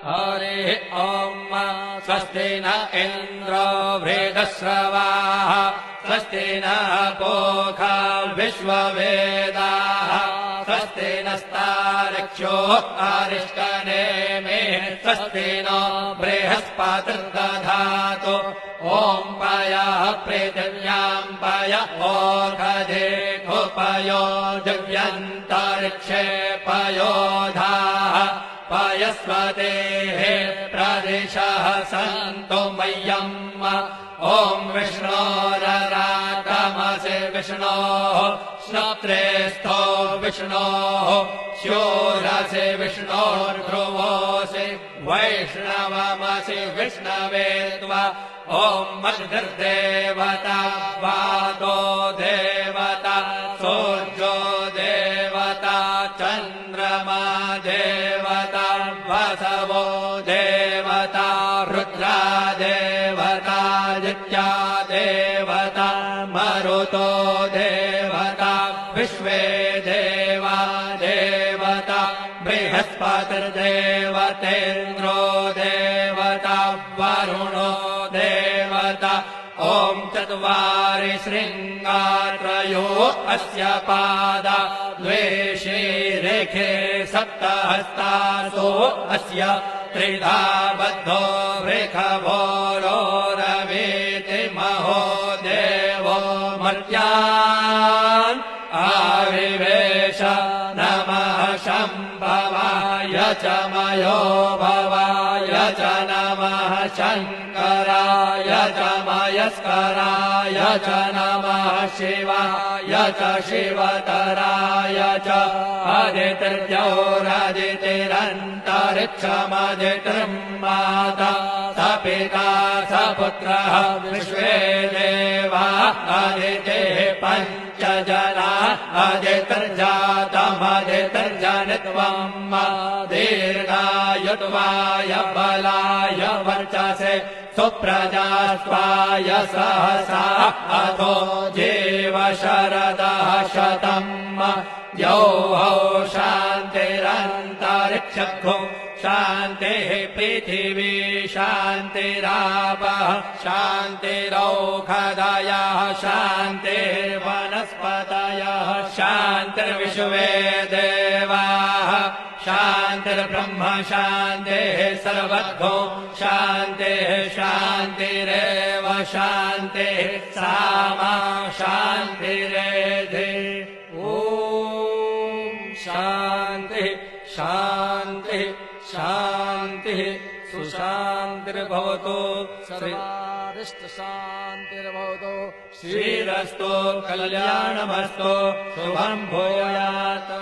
हरिः ॐ स्वस्ति न इन्द्रो वृद्धश्रवाः स्वस्ति नः पूषा विश्ववेदाः स्वस्ति नस्तार्क्ष्यो अरिष्टनेमिः स्वस्ति नो बृहस्पतिर्दधातु ॐ पयः पृथिव्यां पय ओषधेषु पयो दिव्यन्तरिक्षे पयोधाः पयस्वतेः प्रदिशः सन्तु मह्यम् ॐ विष्णोरराटमसि विष्णोः श्रोत्रेस्थो विष्णोः शूरसि विष्णोर्ध्रुवोऽसि वैष्णवमसि विष्णवे त्वा ॐ मद्भिर्देवता वातो देवता सूर्यो देवता चन्द्रमा देवता वसवो देवता रुद्रा देवता नित्या देवता मरुतो देवता विश्वे देवा देवता बृहस्पतिर्देवतेन्द्रो देवता वरुणो देवता ॐ चत्वारि शृङ्गात्रयो अस्य पादा द्वे शीरेखे सप्तहस्तासो अस्य त्रिधा बद्धो वृषभोरो रवीति महो देवो मर्त्यान् आविवेश नमः शम्भवाय च मयो भवाय च नमः शङ्कराय च मयस्कराय च नमः शिवाय च शिवतराय च अदितिर्जौरदितिरन्तरिक्षमदितिर्माता स पिता स पुत्रः विश्वे देवा अदितिः पञ्च जना अदितिर्जातमदितिर्जनित्वम् दीर्घायुत्वाय बलाय वर्चसे सुप्रजास्त्वाय सहसा अथो जीव शरदः शतम् यौहौ शान्तिरन्तरिक्षो शान्तिः पृथिवी शान्तिरापः शान्तिरौषधयः शान्तिर्वनस्पतयः शान्तिर्विश्वे देवाः शान्तिर्ब्रह्म शान्तिः सर्वतो शान्तिः शान्तिरेव शान्तिः सामा शान्तिरेधि ॐ शान्तिः शान्तिः शान्तिः सुशान्तिर्भवतु सर्वारिष्टशान्तिर्भवतु श्रीरस्तु कल्याणमस्तु शुभं भूयात्।